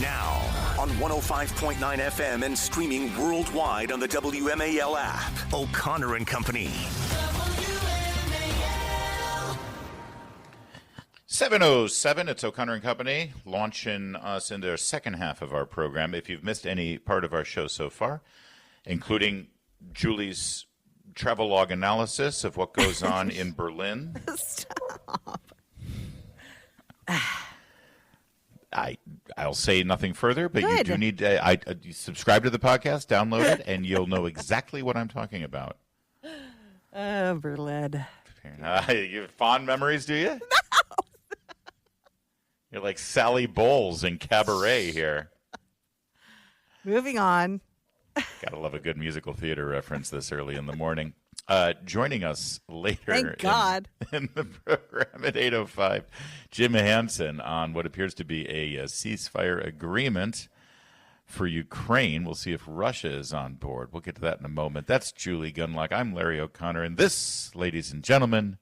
Now, on 105.9 FM and streaming worldwide on the WMAL app. O'Connor and Company. 7:07, it's O'Connor and Company, launching us into our second half of our program. If you've missed any part of our show so far, including Julie's travelogue analysis of what goes on in Berlin. Stop. I'll say nothing further, but Good. you do need to subscribe to the podcast, download it, and you'll know exactly what I'm talking about. Berlin. You have fond memories, do you? No. You're like Sally Bowles in Cabaret here. Moving on. Gotta love a good musical theater reference this early in the morning. Joining us later Thank God. in the program at 8:05, Jim Hansen on what appears to be a ceasefire agreement for Ukraine. We'll see if Russia is on board. We'll get to that in a moment. That's Julie Gunlock. I'm Larry O'Connor. And this, ladies and gentlemen,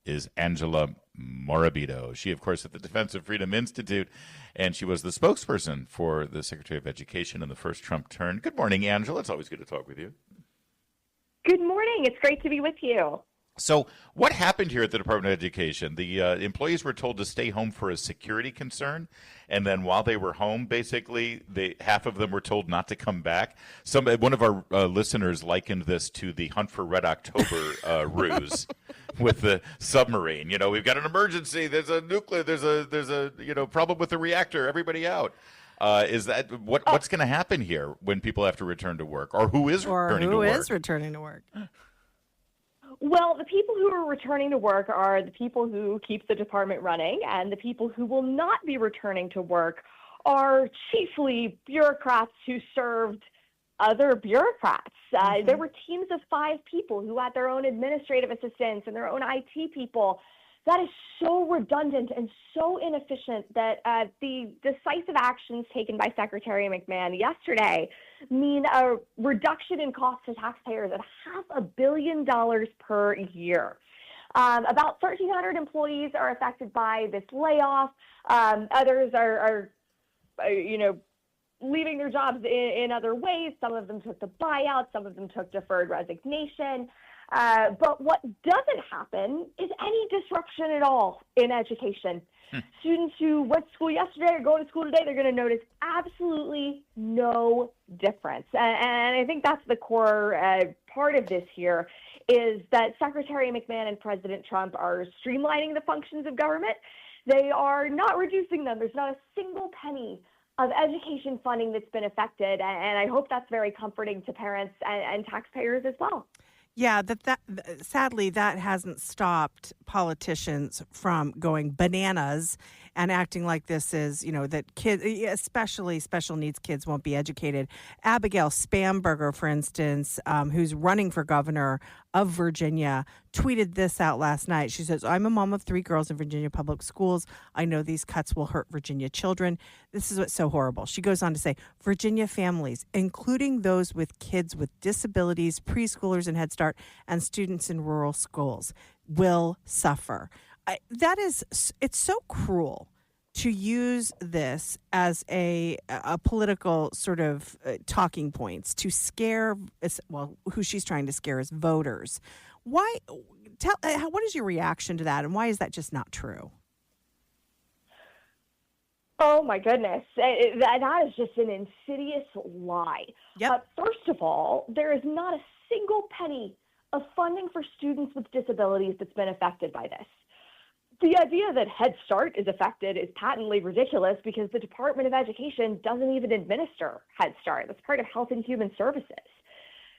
is Angela Morabito. She, of course, at the Defense of Freedom Institute, and she was the spokesperson for the Secretary of Education in the first Trump term. Good morning, Angela. It's always good to talk with you. Good morning. It's great to be with you. So what happened here at the Department of Education? The employees were told to stay home for a security concern, and then while they were home, basically, half of them were told not to come back. One of our listeners likened this to the Hunt for Red October ruse with the submarine. You know, we've got an emergency. There's a nuclear. There's a problem with the reactor. Everybody out. Is that what's going to happen here when people have to return to work, or who is returning to work? Or who is returning to work? Well, the people who are returning to work are the people who keep the department running, and the people who will not be returning to work are chiefly bureaucrats who served other bureaucrats. There were teams of 5 people who had their own administrative assistants and their own IT people. That is so redundant and so inefficient that the decisive actions taken by Secretary McMahon yesterday mean a reduction in cost to taxpayers of $500 million per year. About 1,300 employees are affected by this layoff. Others are leaving their jobs in other ways. Some of them took the buyout. Some of them took deferred resignation. But what doesn't happen is any disruption at all in education. Students who went to school yesterday or going to school today, they're going to notice absolutely no difference. And I think that's the core part of this here is that Secretary McMahon and President Trump are streamlining the functions of government. They are not reducing them. There's not a single penny of education funding that's been affected. And I hope that's very comforting to parents and taxpayers as well. Yeah, that sadly, that hasn't stopped politicians from going bananas and acting like this is, that kids, especially special needs kids, won't be educated. Abigail Spamberger, for instance, who's running for governor of Virginia, tweeted this out last night. She says, I'm a mom of 3 girls in Virginia public schools. I know these cuts will hurt Virginia children. This is what's so horrible. She goes on to say, Virginia families, including those with kids with disabilities, preschoolers and Head Start, and students in rural schools, will suffer. It's so cruel to use this as a political sort of talking points to scare, who she's trying to scare is voters. What is your reaction to that, and why is that just not true? Oh, my goodness. That is just an insidious lie. Yep. First of all, there is not a single penny of funding for students with disabilities that's been affected by this. The idea that Head Start is affected is patently ridiculous because the Department of Education doesn't even administer Head Start. That's part of Health and Human Services.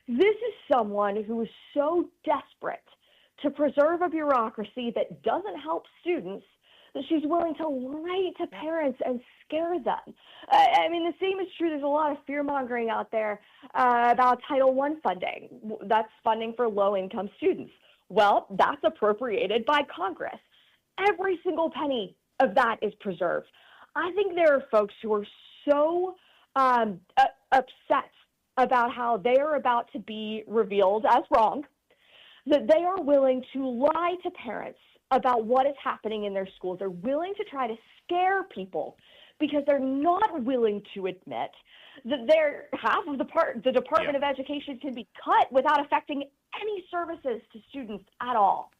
This is someone who is so desperate to preserve a bureaucracy that doesn't help students that she's willing to lie to parents and scare them. I mean, the same is true. There's a lot of fear-mongering out there about Title I funding. That's funding for low-income students. Well, that's appropriated by Congress. Every single penny of that is preserved. I think there are folks who are so upset about how they are about to be revealed as wrong that they are willing to lie to parents about what is happening in their schools. They're willing to try to scare people because they're not willing to admit that half of the Department of Education can be cut without affecting any services to students at all.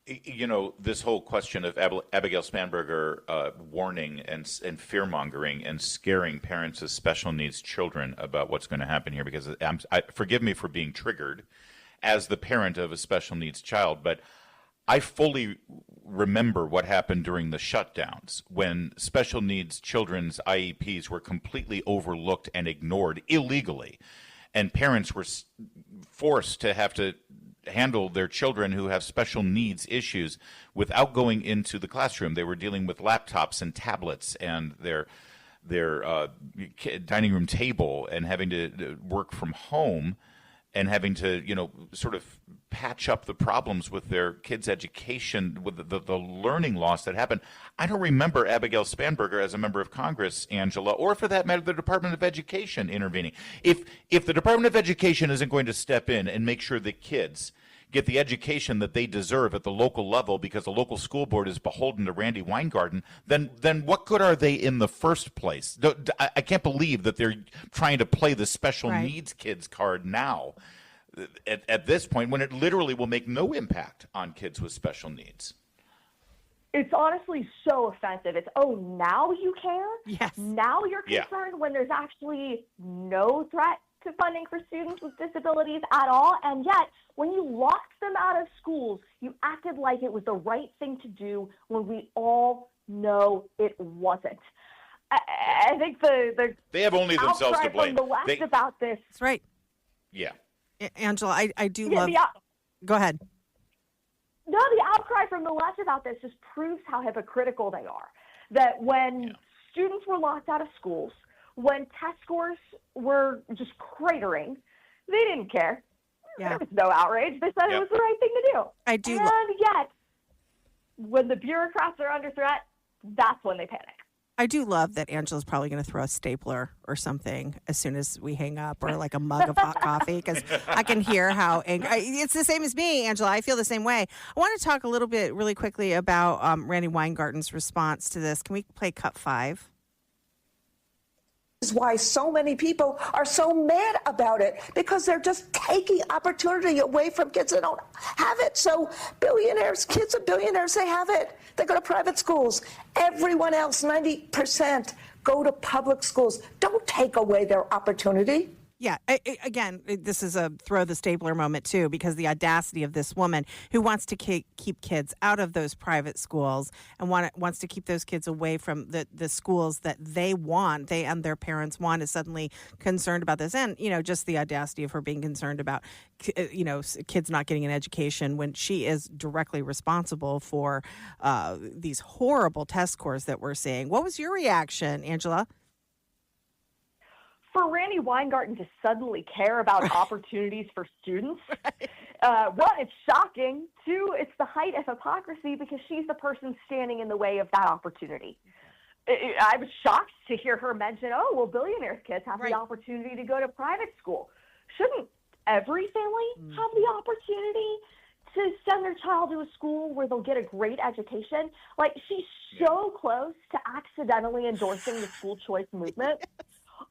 You know, this whole question of Abigail Spanberger warning and fear-mongering and scaring parents of special needs children about what's going to happen here, because forgive me for being triggered as the parent of a special needs child, but I fully remember what happened during the shutdowns when special needs children's IEPs were completely overlooked and ignored illegally, and parents were forced to have to handle their children who have special needs issues without going into the classroom. They were dealing with laptops and tablets and their dining room table, and having to work from home, and having to, you know, sort of patch up the problems with their kids' education, with the learning loss that happened. I don't remember Abigail Spanberger as a member of Congress, Angela, or for that matter, the Department of Education intervening. If the Department of Education isn't going to step in and make sure that kids get the education that they deserve at the local level because the local school board is beholden to Randy Weingarten, then what good are they in the first place? I can't believe that they're trying to play the special needs kids card now at this point, when it literally will make no impact on kids with special needs. It's honestly so offensive. It's, oh, now you care? Yes. Now you're concerned when there's actually no threat to funding for students with disabilities at all. And yet, when you locked them out of schools, you acted like it was the right thing to do when we all know it wasn't. I think they have only themselves to blame. From the left about this. That's right. Yeah. Angela, I do love. Go ahead. No, the outcry from the left about this just proves how hypocritical they are. That when students were locked out of schools, when test scores were just cratering, they didn't care. Yeah. There was no outrage. They said it was the right thing to do. I do. And yet, when the bureaucrats are under threat, that's when they panic. I do love that Angela's probably going to throw a stapler or something as soon as we hang up, or like a mug of hot coffee, because I can hear how angry. It's the same as me, Angela. I feel the same way. I want to talk a little bit really quickly about Randy Weingarten's response to this. Can we play cut 5? Is why so many people are so mad about it, because they're just taking opportunity away from kids that don't have it. So kids of billionaires, they have it. They go to private schools. Everyone else, 90%, go to public schools. Don't take away their opportunity. Yeah. Again, this is a throw the stapler moment, too, because the audacity of this woman who wants to keep kids out of those private schools and wants to keep those kids away from the schools that they want, they and their parents want, is suddenly concerned about this. And, you know, just the audacity of her being concerned about, you know, kids not getting an education when she is directly responsible for these horrible test scores that we're seeing. What was your reaction, Angela? For Randy Weingarten to suddenly care about opportunities for students, one, it's shocking. Two, it's the height of hypocrisy, because she's the person standing in the way of that opportunity. I was shocked to hear her mention, oh, well, billionaires' kids have the opportunity to go to private school. Shouldn't every family have the opportunity to send their child to a school where they'll get a great education? Like, she's so close to accidentally endorsing the school choice movement.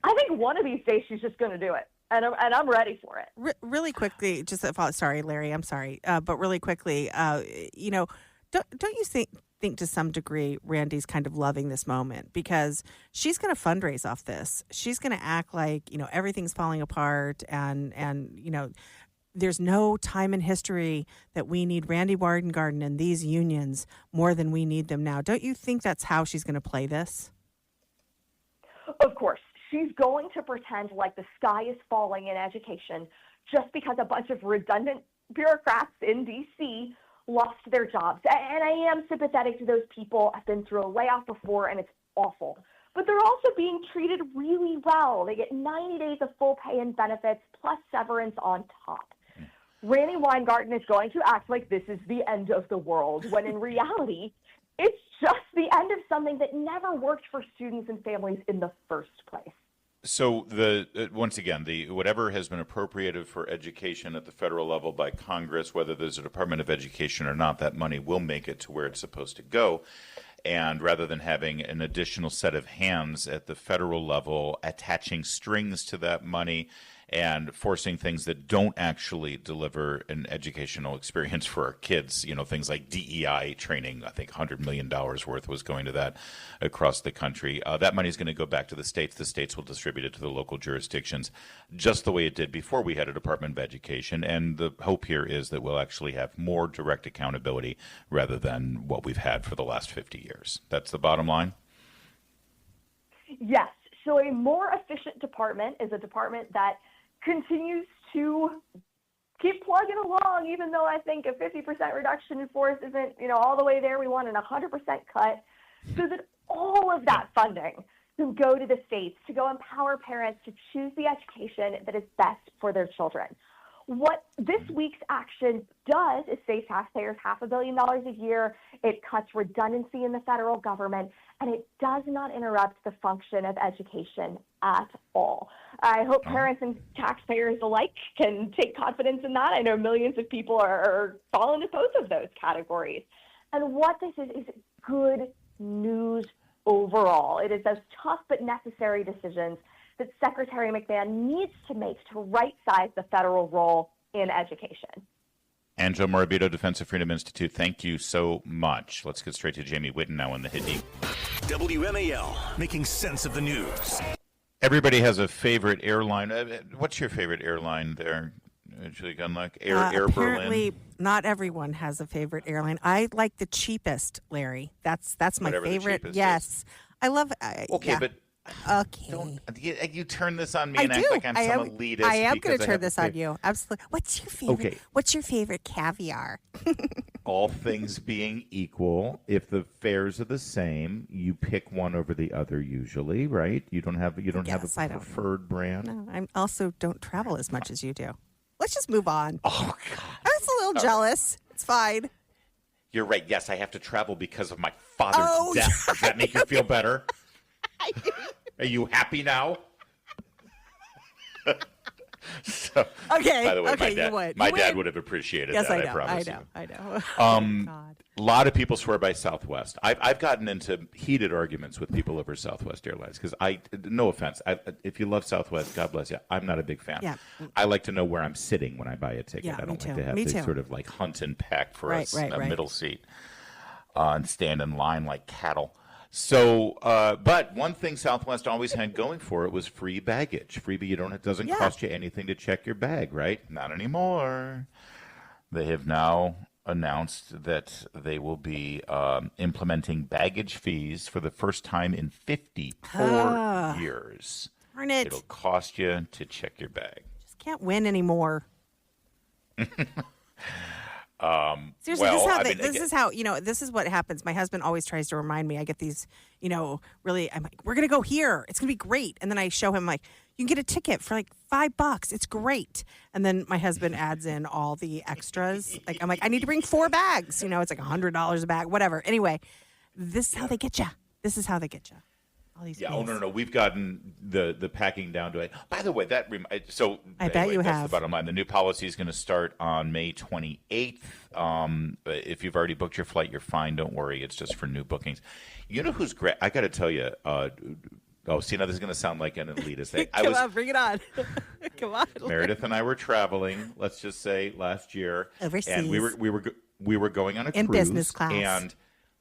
I think one of these days she's just going to do it, and I'm ready for it. Really quickly, just sorry, Larry, I'm sorry, but really quickly, you know, don't you think to some degree Randy's kind of loving this moment, because she's going to fundraise off this. She's going to act like, you know, everything's falling apart, and you know, there's no time in history that we need Randy Weingarten and these unions more than we need them now. Don't you think that's how she's going to play this? Of course. She's going to pretend like the sky is falling in education just because a bunch of redundant bureaucrats in D.C. lost their jobs. And I am sympathetic to those people. I've been through a layoff before, and it's awful. But they're also being treated really well. They get 90 days of full pay and benefits plus severance on top. Randy Weingarten is going to act like this is the end of the world, when in reality, it's just the end of something that never worked for students and families in the first place. So once again, whatever has been appropriated for education at the federal level by Congress, whether there's a Department of Education or not, that money will make it to where it's supposed to go. And rather than having an additional set of hands at the federal level, attaching strings to that money and forcing things that don't actually deliver an educational experience for our kids, things like DEI training, I think $100 million worth was going to that across the country. That money is going to go back to the states. The states will distribute it to the local jurisdictions, just the way it did before we had a Department of Education. And the hope here is that we'll actually have more direct accountability rather than what we've had for the last 50 years. That's the bottom line? Yes. So a more efficient department is a department that continues to keep plugging along, even though I think a 50% reduction in force isn't, all the way there. We want an 100% cut, so that all of that funding can go to the states to go empower parents to choose the education that is best for their children. What this week's action does is save taxpayers $500 million a year. It cuts redundancy in the federal government, and it does not interrupt the function of education at all. I hope parents and taxpayers alike can take confidence in that. I know millions of people are fall into both of those categories. And what this is good news overall. It is those tough but necessary decisions that Secretary McMahon needs to make to right-size the federal role in education. Angela Morabito, Defense of Freedom Institute, thank you so much. Let's get straight to Jamie Whitten now in the Hit Deep. WMAL, making sense of the news. Everybody has a favorite airline. What's your favorite airline there, Julie Gunlock? Air Apparently, Berlin? not everyone has a favorite airline. I like the cheapest, Larry. That's my Whatever the favorite. cheapest Yes. is. I love Okay, yeah. but Okay. you turn this on me I and do. act like I'm some elitist. I am going to turn this on you. Absolutely. What's your favorite? Okay. What's your favorite caviar? All things being equal, if the fares are the same, you pick one over the other usually, right? You don't have Yes, I a don't. preferred brand. No, I also don't travel as much as you do. Let's just move on. Oh God. I was a little jealous. It's fine. You're right. Yes, I have to travel because of my father's Oh, death. Does that make you feel better? Are you happy now? So, Okay. by the way, okay, my dad, you would. my You dad win. would have appreciated Yes, that. I know. promise I you. know. Oh, God. A lot of people swear by Southwest. I've gotten into heated arguments with people over Southwest Airlines because no offense, if you love Southwest, God bless you. I'm not a big fan. Yeah. I like to know where I'm sitting when I buy a ticket. Yeah, I don't me like too. to have Me to too. sort of like hunt and peck for Right, a right. middle seat and stand in line like cattle. So, but one thing Southwest always had going for it was free baggage. It doesn't Yeah. cost you anything to check your bag, right? Not anymore. They have now announced that they will be implementing baggage fees for the first time in 54 years. Darn it. It'll cost you to check your bag. Just can't win anymore. Seriously, well, this is what happens. My husband always tries to remind me. I get these, really, I'm like, we're going to go here. It's going to be great. And then I show him, like, you can get a ticket for like $5. It's great. And then my husband adds in all the extras. Like, I'm like, I need to bring 4 bags. It's like $100 a bag, whatever. Anyway, this is how they get you. This is how they get you. All these Yeah. fees. Oh no. We've gotten the packing down to it. By the way, I bet you that's have. the bottom line. The new policy is going to start on May 28th. If you've already booked your flight, you're fine. Don't worry. It's just for new bookings. You know who's great? I got to tell you. Now this is going to sound like an elitist thing. Come on, bring it on. Come on. Meredith and I were traveling. Let's just say last year, Overseas. and we were going on a In cruise, business class. and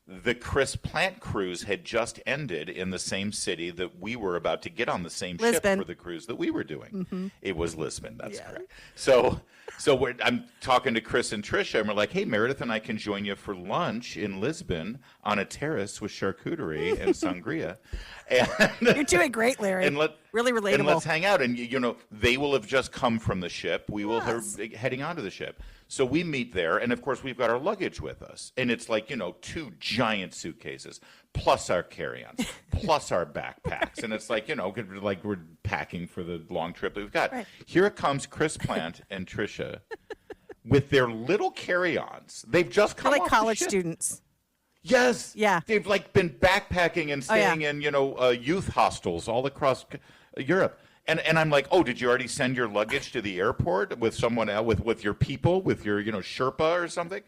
the Chris Plant cruise had just ended in the same city that we were about to get on the same Lisbon. ship for the cruise that we were doing. Mm-hmm. It was Lisbon. That's correct. So I'm talking to Chris and Trisha, and we're like, "Hey, Meredith and I can join you for lunch in Lisbon on a terrace with charcuterie and sangria." And You're doing great, Larry. Really relatable. And let's hang out. And, they will have just come from the ship. We will Yes. be heading onto the ship. So we meet there. And, of course, we've got our luggage with us. And it's like, 2 giant suitcases, plus our carry-ons, plus our backpacks. And it's like, like we're packing for the long trip that we've got. Right. Here comes Chris Plant and Trisha with their little carry-ons. They've just They're come like off the college ship. students. Yes. Yeah. They've been backpacking and staying yeah. in, youth hostels all across Europe. And I'm like, oh, did you already send your luggage to the airport with someone else, with your people, with your, Sherpa or something?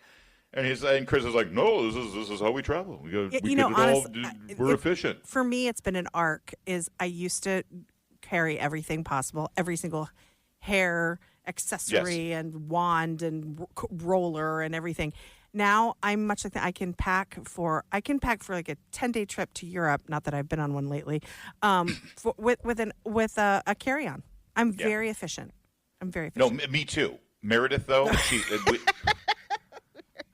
And Chris is like, no, this is how we travel. We're efficient. For me, it's been an arc. I used to carry everything possible, every single hair accessory and wand and roller and everything. Now I'm much like that. I can pack for like a 10-day trip to Europe. Not that I've been on one lately. With a carry-on. I'm very efficient. No, me too. Meredith, though,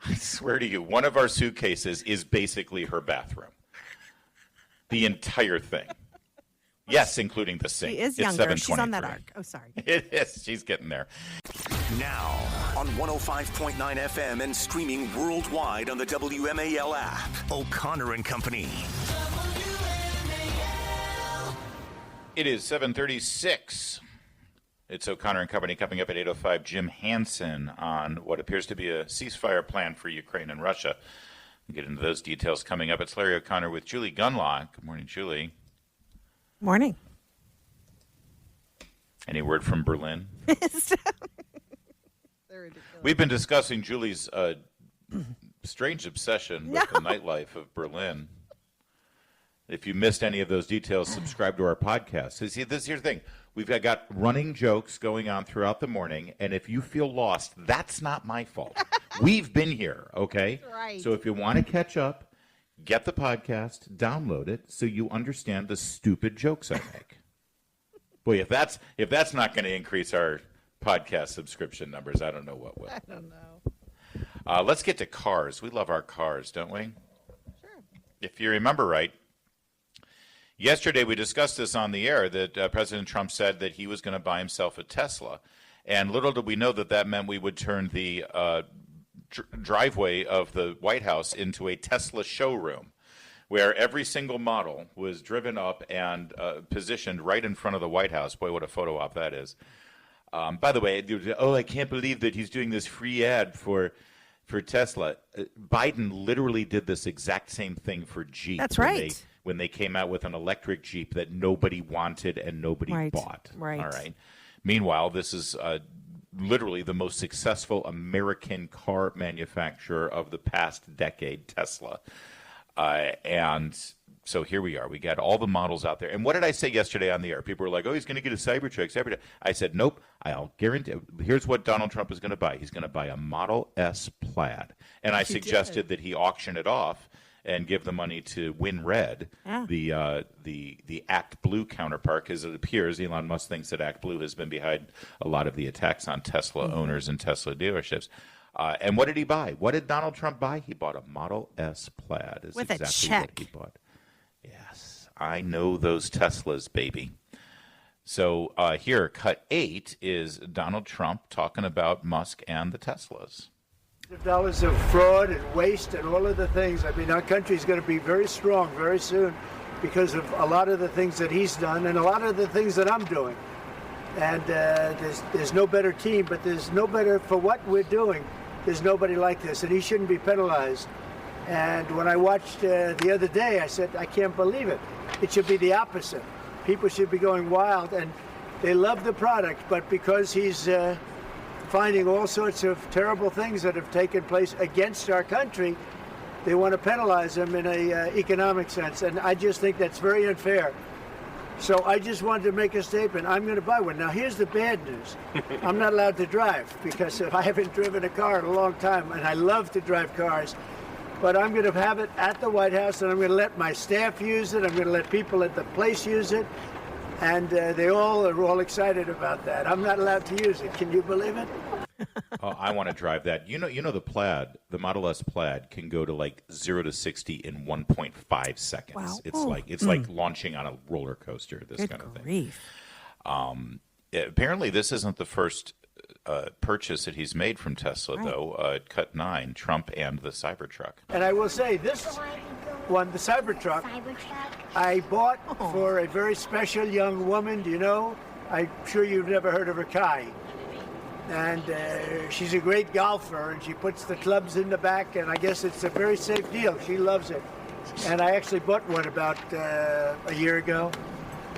I swear to you, one of our suitcases is basically her bathroom. The entire thing. Yes, including the sink. She is younger. She's on that arc. Oh, sorry. It is. She's getting there. Now, on 105.9 FM and streaming worldwide on the WMAL app, O'Connor and Company. It is 7:36. It's O'Connor and Company coming up at 8:05. Jim Hansen on what appears to be a ceasefire plan for Ukraine and Russia. We'll get into those details coming up. It's Larry O'Connor with Julie Gunlock. Good morning, Julie. Morning. Any word from Berlin? We've been discussing Julie's strange obsession with the nightlife of Berlin. If you missed any of those details, subscribe to our podcast. See, here's the thing. We've got running jokes going on throughout the morning, and if you feel lost, that's not my fault. We've been here, okay? Right. So if you want to catch up, get the podcast, download it, so you understand the stupid jokes I make. Boy, if that's not going to increase our podcast subscription numbers, I don't know what will. I don't know. Let's get to cars. We love our cars, don't we? Sure. If you remember right, yesterday we discussed this on the air, that President Trump said that he was going to buy himself a Tesla. And little did we know that meant we would turn the driveway of the White House into a Tesla showroom, where every single model was driven up and positioned right in front of the White House. Boy, what a photo op that is. By the way, I can't believe that he's doing this free ad for Tesla. Biden literally did this exact same thing for Jeep. That's right. When they came out with an electric Jeep that nobody wanted and nobody bought. Right. All right. Meanwhile, this is literally the most successful American car manufacturer of the past decade, Tesla. And so here we are. We got all the models out there. And what did I say yesterday on the air? People were like, oh, he's going to get a Cybertruck. I said, nope. I'll guarantee. Here's what Donald Trump is going to buy. He's going to buy a Model S Plaid. And I suggested that he auction it off and give the money to WinRed, the Act Blue counterpart, because it appears Elon Musk thinks that Act Blue has been behind a lot of the attacks on Tesla owners and Tesla dealerships. And what did he buy? What did Donald Trump buy? He bought a Model S Plaid. Is with exactly a check. What he bought. Yes, I know those Teslas, baby. So here, cut 8 is Donald Trump talking about Musk and the Teslas. Dollars of fraud and waste and all of the things. I mean, our country is going to be very strong very soon because of a lot of the things that he's done and a lot of the things that I'm doing. And there's no better team, but there's no better for what we're doing. There's nobody like this, and he shouldn't be penalized. And when I watched the other day, I said, I can't believe it. It should be the opposite. People should be going wild, and they love the product, but because he's finding all sorts of terrible things that have taken place against our country, they want to penalize him in an economic sense. And I just think that's very unfair. So I just wanted to make a statement. I'm going to buy one. Now, here's the bad news. I'm not allowed to drive because I haven't driven a car in a long time, and I love to drive cars. But I'm going to have it at the White House, and I'm going to let my staff use it. I'm going to let people at the place use it. And they all are all excited about that. I'm not allowed to use it. Can you believe it? Oh, I want to drive that. You know the Plaid, the Model S Plaid can go to like 0 to 60 in 1.5 seconds. Wow. It's like launching on a roller coaster. This Good kind of grief. thing. Apparently, this isn't the first purchase that he's made from Tesla, though. Cut 9, Trump and the Cybertruck. And I will say this one, the Cybertruck, I bought for a very special young woman. Do you know? I'm sure you've never heard of her, Kai. And she's a great golfer, and she puts the clubs in the back, and I guess it's a very safe deal. She loves it. And I actually bought one about a year ago,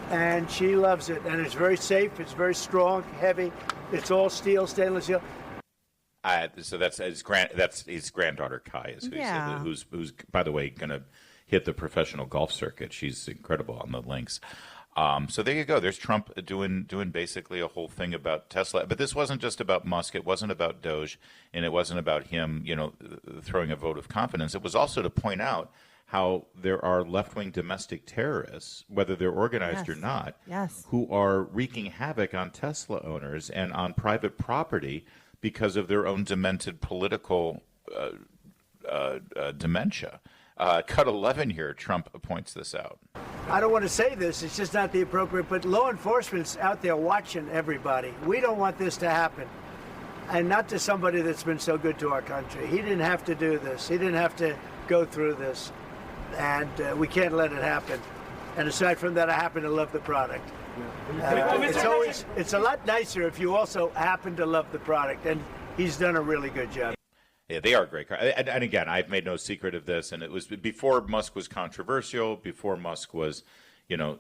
and she loves it. And it's very safe, it's very strong, heavy. It's all steel, stainless steel. So that's his granddaughter Kai, is who's by the way going to hit the professional golf circuit. She's incredible on the links. So there you go. There's Trump doing basically a whole thing about Tesla. But this wasn't just about Musk. It wasn't about Doge, and it wasn't about him, throwing a vote of confidence. It was also to point out how there are left-wing domestic terrorists, whether they're organized or not, who are wreaking havoc on Tesla owners and on private property because of their own demented political dementia. Cut 11 here, Trump points this out. I don't want to say this, it's just not the appropriate, but law enforcement's out there watching everybody. We don't want this to happen. And not to somebody that's been so good to our country. He didn't have to do this. He didn't have to go through this. And we can't let it happen. And aside from that, I happen to love the product. It's a lot nicer if you also happen to love the product. And he's done a really good job. Yeah, they are great cars. And again, I've made no secret of this. And it was before Musk was controversial, before Musk was,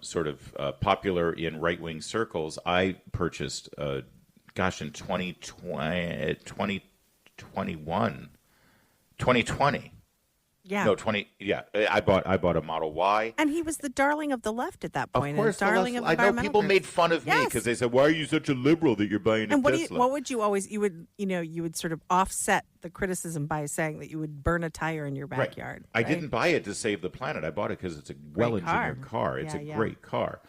sort of popular in right-wing circles. I purchased, in 2020. Yeah. No, 20. Yeah, I bought a Model Y. And he was the darling of the left at that point. Of course, darling of I know people made fun of me because they said, "Why are you such a liberal that you're buying a Tesla?" What would you always? You would sort of offset the criticism by saying that you would burn a tire in your backyard. Right. I didn't buy it to save the planet. I bought it because it's a well-engineered car. It's a great car.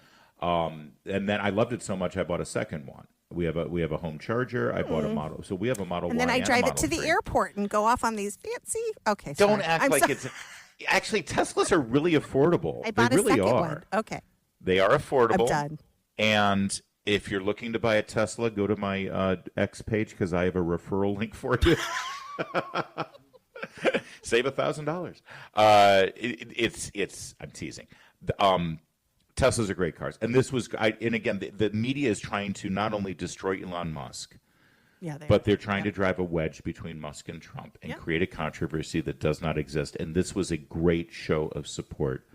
And then I loved it so much, I bought a second one. We have a home charger. I bought a Model. So we have a Model Y. And then I drive it to the airport and go off on these fancy. Okay, sorry. Don't act like it's. Actually, Teslas are really affordable. I bought they really a second are. one. Okay. They are affordable. I'm done. And if you're looking to buy a Tesla, go to my X page because I have a referral link for you. Save $1,000. I'm teasing. Teslas are great cars, and this was. And again, the media is trying to not only destroy Elon Musk, but they're trying to drive a wedge between Musk and Trump and create a controversy that does not exist. And this was a great show of support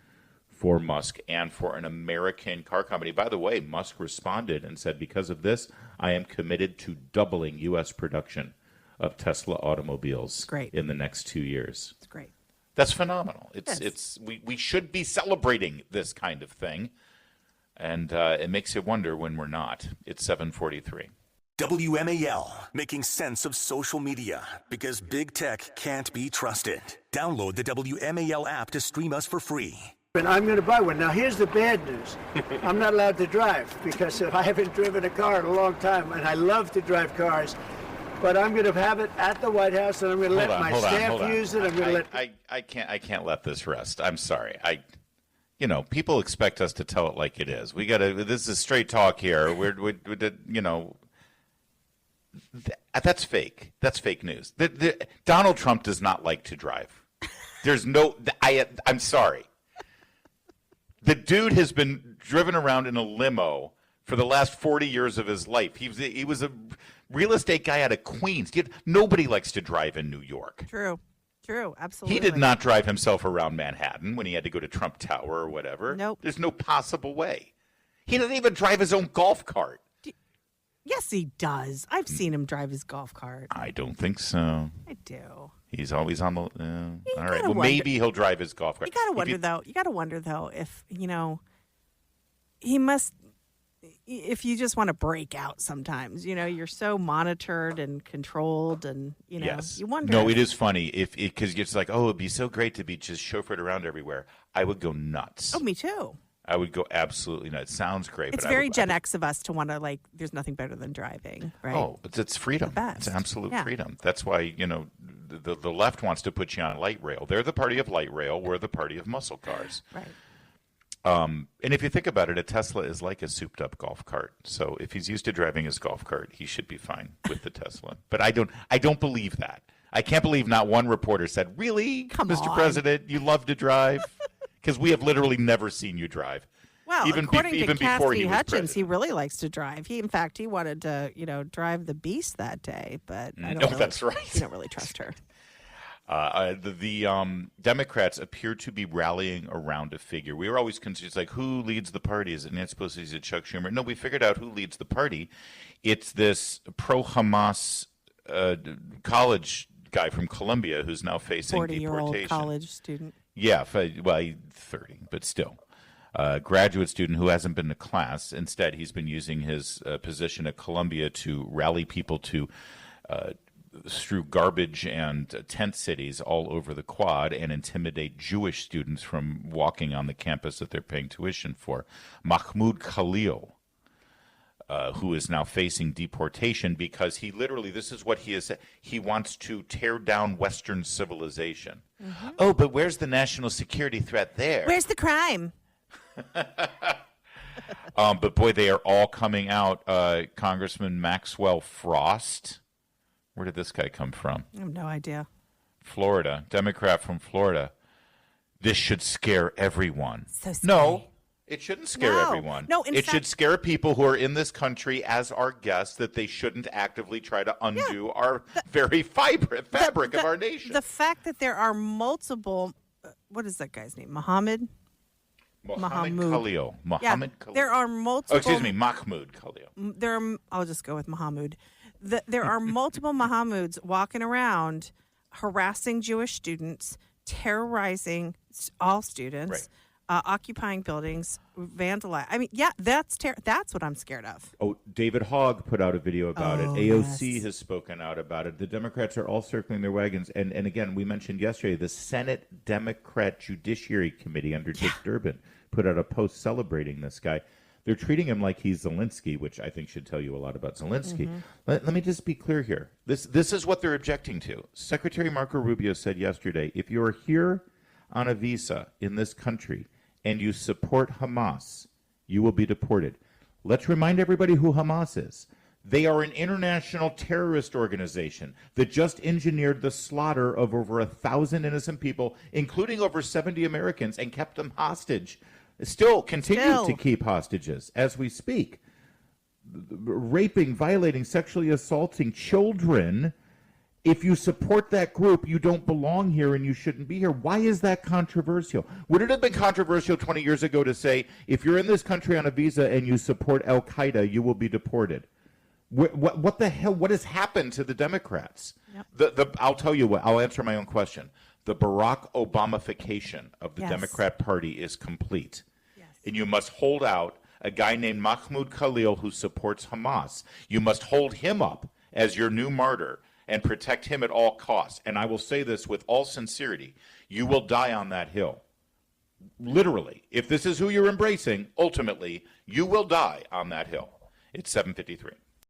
for Musk and for an American car company. By the way, Musk responded and said, "Because of this, I am committed to doubling U.S. production of Tesla automobiles in the next 2 years." It's great. That's phenomenal. We should be celebrating this kind of thing, and it makes you wonder when we're not. It's 7:43. WMAL, making sense of social media because big tech can't be trusted. Download the WMAL app to stream us for free. And I'm going to buy one. Now, here's the bad news. I'm not allowed to drive because I haven't driven a car in a long time, and I love to drive cars. But I'm going to have it at the White House, and I'm going to let my staff use it. I can't let this rest. I'm sorry. People expect us to tell it like it is. We got to. This is straight talk here. That's fake. That's fake news. Donald Trump does not like to drive. There's no. I'm sorry. The dude has been driven around in a limo for the last 40 years of his life. He was a real estate guy out of Queens. Nobody likes to drive in New York. True, absolutely. He did not drive himself around Manhattan when he had to go to Trump Tower or whatever. Nope. There's no possible way. He doesn't even drive his own golf cart. Yes, he does. I've seen him drive his golf cart. I don't think so. I do. He's always on the. All right. Well, maybe he'll drive his golf cart. You gotta wonder though if he must. If you just want to break out sometimes, you're so monitored and controlled, and yes. You wonder. No, it is funny because it's like, oh, it'd be so great to be just chauffeured around everywhere. I would go nuts. Oh, me too. I would go absolutely nuts. It sounds great. It's very Gen X of us to want to there's nothing better than driving, right? Oh, it's freedom. It's absolute freedom. That's why the left wants to put you on light rail. They're the party of light rail. We're the party of muscle cars. Right. And if you think about it, a Tesla is like a souped-up golf cart. So if he's used to driving his golf cart, he should be fine with the Tesla. But I don't believe that. I can't believe not one reporter said, "Really, Mr. President, you love to drive?" Because we have literally never seen you drive. Well, according to Cassidy Hutchins, he really likes to drive. In fact, he wanted to, drive the Beast that day. But I don't know. That's right. You don't really trust her. The Democrats appear to be rallying around a figure. We were always confused, like, who leads the party? Is it Nancy Pelosi? Is it Chuck Schumer? No, we figured out who leads the party. It's this pro-Hamas college guy from Columbia who's now facing 40-year-old deportation. college student. Yeah, well, he's 30, but still. Graduate student who hasn't been to class. Instead, he's been using his position at Columbia to rally people to strew garbage and tent cities all over the quad and intimidate Jewish students from walking on the campus that they're paying tuition for. Mahmoud Khalil, who is now facing deportation because he literally, this is what he is, he wants to tear down Western civilization. Mm-hmm. Oh, but where's the national security threat there? Where's the crime? But boy, they are all coming out. Congressman Maxwell Frost. Where did this guy come from? I have no idea. Florida, Democrat from Florida. This should scare everyone. So scary. No, it shouldn't scare everyone. No, it should scare people who are in this country as our guests that they shouldn't actively try to undo our very fabric of our nation. The fact that there are multiple, what is that guy's name? Mohammed Khalil. Khalil. There are multiple. Oh, excuse me, Mahmoud Khalil. I'll just go with Mohammed. There are multiple Mohammeds walking around harassing Jewish students, terrorizing all students, occupying buildings, vandalizing. I mean, yeah, that's what I'm scared of. Oh, David Hogg put out a video about it. AOC has spoken out about it. The Democrats are all circling their wagons. And again, we mentioned yesterday, the Senate Democrat Judiciary Committee under Dick Durbin put out a post celebrating this guy. They're treating him like he's Zelensky, which I think should tell you a lot about Zelensky. Mm-hmm. Let me just be clear here. This is what they're objecting to. Secretary Marco Rubio said yesterday, if you're here on a visa in this country and you support Hamas, you will be deported. Let's remind everybody who Hamas is. They are an international terrorist organization that just engineered the slaughter of over 1,000 innocent people, including over 70 Americans, and kept them hostage. Still continue to keep hostages as we speak. Raping, violating, sexually assaulting children. If you support that group, you don't belong here and you shouldn't be here. Why is that controversial? Would it have been controversial 20 years ago to say, if you're in this country on a visa and you support Al-Qaeda, you will be deported? What the hell? What has happened to the Democrats? Yep. I'll tell you what. I'll answer my own question. The Barack Obamification of the Democrat Party is complete. Yes. And you must hold out a guy named Mahmoud Khalil who supports Hamas. You must hold him up as your new martyr and protect him at all costs. And I will say this with all sincerity. You will die on that hill. Literally. If this is who you're embracing, ultimately, you will die on that hill. It's 7:53.